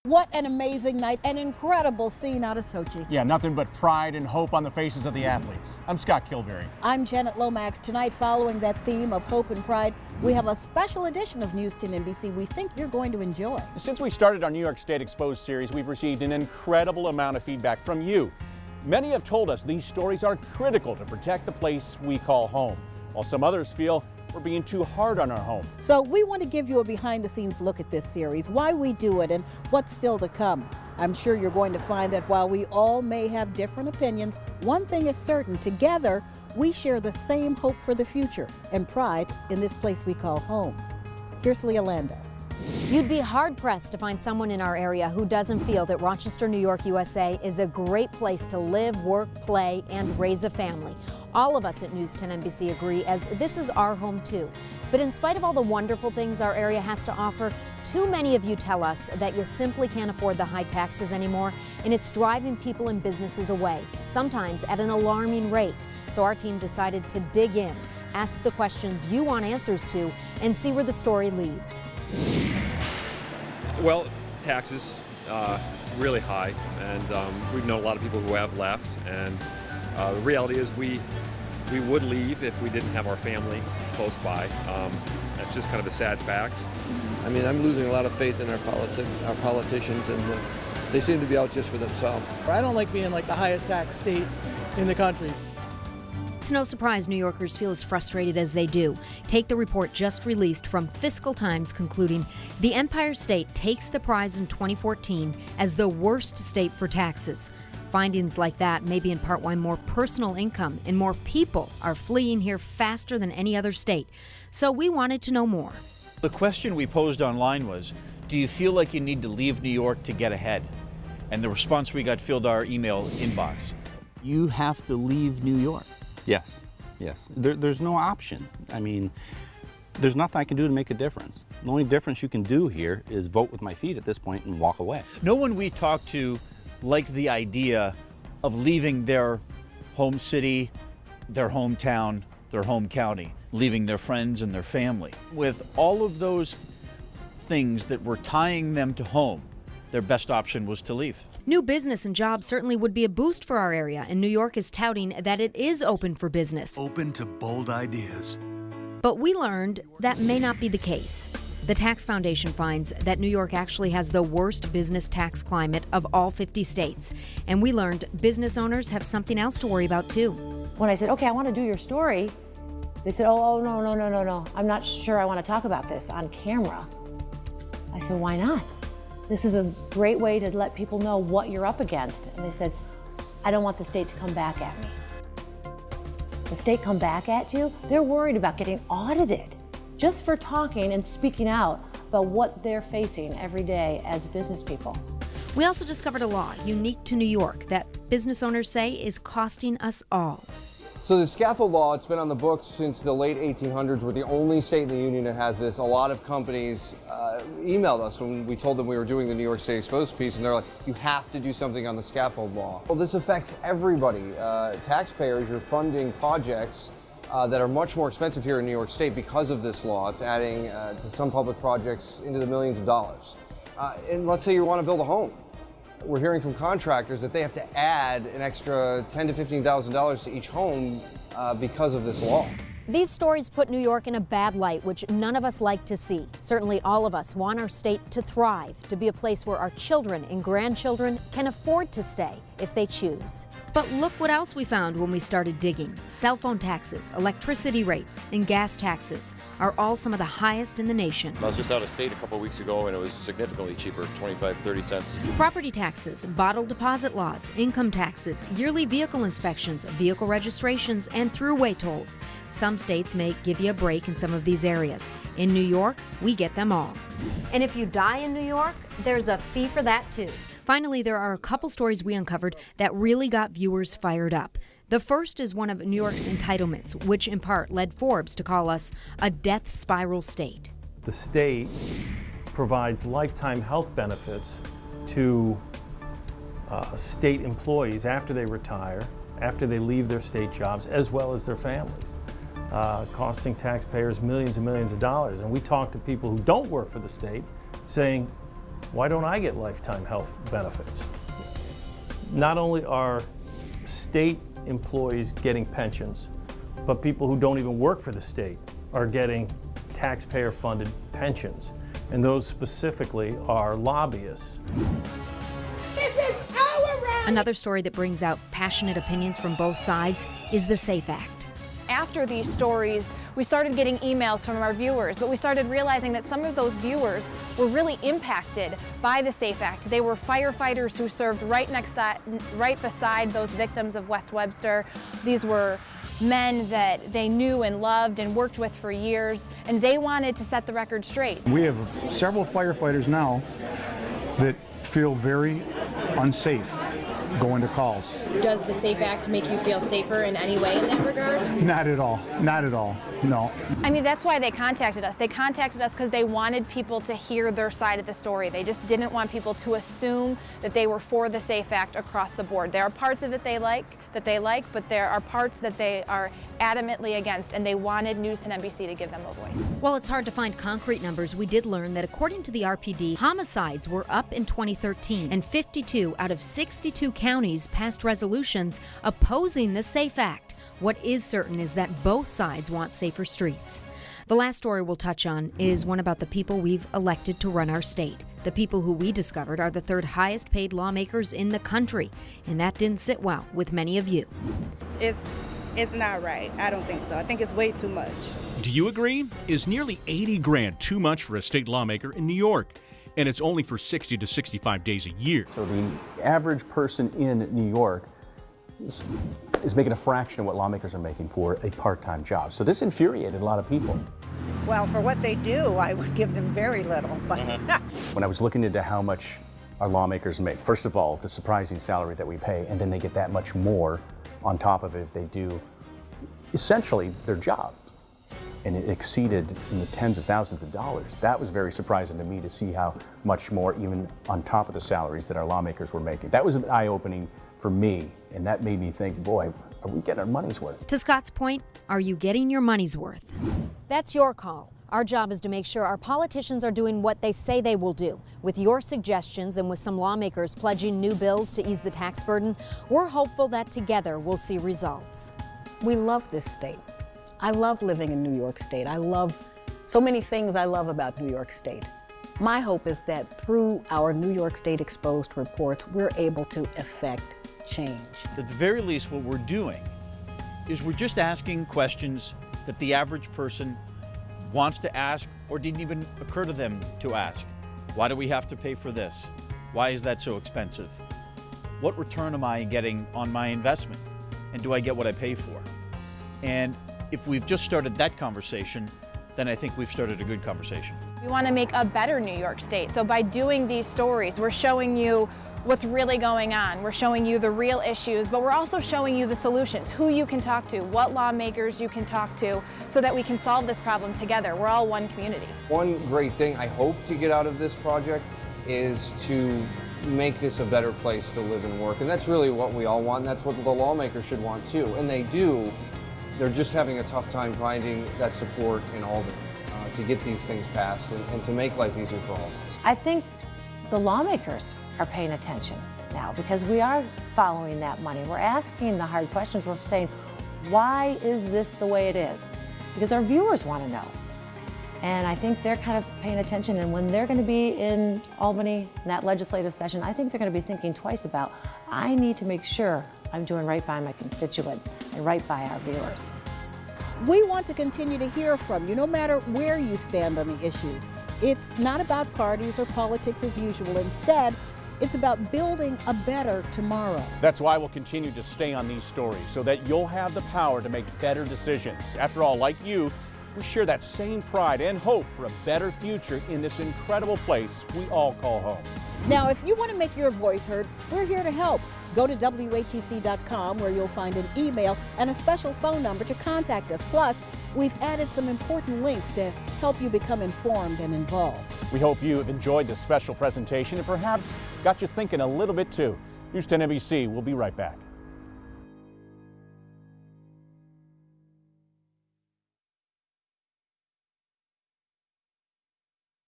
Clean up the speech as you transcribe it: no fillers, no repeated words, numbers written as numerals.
What an amazing night, an incredible scene out of Sochi. Yeah, nothing but pride and hope on the faces of the athletes. I'm Scott Kilberry. I'm Janet Lomax. Tonight, following that theme of hope and pride, we have a special edition of News 10 NBC we think you're going to enjoy. Since we started our New York State Exposed series, we've received an incredible amount of feedback from you. Many have told us these stories are critical to protect the place we call home, while some others feel we're being too hard on our home. So we want to give you a behind-the-scenes look at this series, why we do it, and what's still to come. I'm sure you're going to find that while we all may have different opinions, one thing is certain: together, we share the same hope for the future and pride in this place we call home. Here's Leah Landa. You'd be hard-pressed to find someone in our area who doesn't feel that Rochester, New York, USA is a great place to live, work, play, and raise a family. All of us at News 10 NBC agree, as this is our home too. But in spite of all the wonderful things our area has to offer, too many of you tell us that you simply can't afford the high taxes anymore, and it's driving people and businesses away, sometimes at an alarming rate. So our team decided to dig in, ask the questions you want answers to, and see where the story leads. Well, taxes, really high, and we've known a lot of people who have left, and the reality is we would leave if we didn't have our family close by. That's just kind of a sad fact. I mean, I'm losing a lot of faith in our politicians, and they seem to be out just for themselves. I don't like being like the highest tax state in the country. It's no surprise New Yorkers feel as frustrated as they do. Take the report just released from Fiscal Times concluding the Empire State takes the prize in 2014 as the worst state for taxes. Findings like that may be in part why more personal income and more people are fleeing here faster than any other state. So we wanted to know more. The question we posed online was, do you feel like you need to leave New York to get ahead? And the response we got filled our email inbox. You have to leave New York. Yes, yes. There's no option. I mean, there's nothing I can do to make a difference. The only difference you can do here is vote with my feet at this point and walk away. No one we talked to liked the idea of leaving their home city, their hometown, their home county, leaving their friends and their family. With all of those things that were tying them to home, their best option was to leave. New business and jobs certainly would be a boost for our area, and New York is touting that it is open for business. Open to bold ideas. But we learned that may not be the case. The Tax Foundation finds that New York actually has the worst business tax climate of all 50 states. And we learned business owners have something else to worry about too. When I said, okay, I want to do your story, they said, oh, no. I'm not sure I want to talk about this on camera. I said, why not? This is a great way to let people know what you're up against. And they said, I don't want the state to come back at me. The state come back at you? They're worried about getting audited just for talking and speaking out about what they're facing every day as business people. We also discovered a law unique to New York that business owners say is costing us all. So the scaffold law, it's been on the books since the late 1800s. We're the only state in the union that has this. A lot of companies emailed us when we told them we were doing the New York State Exposed piece, and they're like, you have to do something on the scaffold law. Well, this affects everybody. Taxpayers, you're funding projects that are much more expensive here in New York State because of this law. It's adding to some public projects into the millions of dollars. And let's say you want to build a home. We're hearing from contractors that they have to add an extra $10,000 to $15,000 to each home because of this law. These stories put New York in a bad light, which none of us like to see. Certainly all of us want our state to thrive, to be a place where our children and grandchildren can afford to stay if they choose. But look what else we found when we started digging. Cell phone taxes, electricity rates, and gas taxes are all some of the highest in the nation. I was just out of state a couple of weeks ago and it was significantly cheaper, 25, 30 cents. Property taxes, bottle deposit laws, income taxes, yearly vehicle inspections, vehicle registrations, and throughway tolls. Some states may give you a break in some of these areas. In New York, we get them all. And if you die in New York, there's a fee for that too. Finally, there are a couple stories we uncovered that really got viewers fired up. The first is one of New York's entitlements, which in part led Forbes to call us a death spiral state. The state provides lifetime health benefits to state employees after they retire, after they leave their state jobs, as well as their families, costing taxpayers millions and millions of dollars. And we talk to people who don't work for the state saying, Why don't I get lifetime health benefits? Not only are state employees getting pensions, but people who don't even work for the state are getting taxpayer-funded pensions, and those specifically are lobbyists. Another story that brings out passionate opinions from both sides is the SAFE Act. After these stories, we started getting emails from our viewers, but we started realizing that some of those viewers were really impacted by the SAFE Act. They were firefighters who served right beside those victims of West Webster. These were men that they knew and loved and worked with for years, and they wanted to set the record straight. We have several firefighters now that feel very unsafe going to calls. Does the SAFE Act make you feel safer in any way in that regard? Not at all. Not at all. No. I mean, that's why they contacted us. They contacted us because they wanted people to hear their side of the story. They just didn't want people to assume that they were for the SAFE Act across the board. There are parts of it they like, but there are parts that they are adamantly against, and they wanted News 10 NBC to give them a voice. While it's hard to find concrete numbers, we did learn that according to the RPD, homicides were up in 2013, and 52 out of 62 counties passed resolutions opposing the SAFE Act. What is certain is that both sides want safer streets. The last story we'll touch on is one about the people we've elected to run our state. The people who we discovered are the third highest paid lawmakers in the country, and that didn't sit well with many of you. It's not right. I don't think so. I think it's way too much. Do you agree? Is nearly 80 grand too much for a state lawmaker in New York? And it's only for 60 to 65 days a year. So the average person in New York is making a fraction of what lawmakers are making for a part-time job. So this infuriated a lot of people. Well, for what they do, I would give them very little. But When I was looking into how much our lawmakers make, first of all, the surprising salary that we pay, and then they get that much more on top of it if they do essentially their job. And it exceeded in the tens of thousands of dollars. That was very surprising to me to see how much more, even on top of the salaries that our lawmakers were making. That was eye-opening for me, and that made me think, boy, are we getting our money's worth? To Scott's point, are you getting your money's worth? That's your call. Our job is to make sure our politicians are doing what they say they will do. With your suggestions and with some lawmakers pledging new bills to ease the tax burden, we're hopeful that together we'll see results. We love this state. I love living in New York State. I love so many things I love about New York State. My hope is that through our New York State Exposed reports, we're able to effect change. At the very least, what we're doing is we're just asking questions that the average person wants to ask or didn't even occur to them to ask. Why do we have to pay for this? Why is that so expensive? What return am I getting on my investment? And do I get what I pay for? And if we've just started that conversation, then I think we've started a good conversation. We want to make a better New York State. So by doing these stories, we're showing you what's really going on. We're showing you the real issues, but we're also showing you the solutions, who you can talk to, what lawmakers you can talk to, so that we can solve this problem together. We're all one community. One great thing I hope to get out of this project is to make this a better place to live and work. And that's really what we all want. And that's what the lawmakers should want too. And they do. They're just having a tough time finding that support in Albany to get these things passed and to make life easier for all of us. I think the lawmakers are paying attention now because we are following that money. We're asking the hard questions. We're saying, why is this the way it is? Because our viewers want to know. And I think they're kind of paying attention. And when they're going to be in Albany in that legislative session, I think they're going to be thinking twice about, I need to make sure I'm doing right by my constituents and right by our viewers. We want to continue to hear from you, no matter where you stand on the issues. It's not about parties or politics as usual. Instead, it's about building a better tomorrow. That's why we'll continue to stay on these stories, so that you'll have the power to make better decisions. After all, like you, we share that same pride and hope for a better future in this incredible place we all call home. Now, if you want to make your voice heard, we're here to help. Go to WHEC.com where you'll find an email and a special phone number to contact us. Plus, we've added some important links to help you become informed and involved. We hope you have enjoyed this special presentation and perhaps got you thinking a little bit too. News 10 NBC, we'll be right back.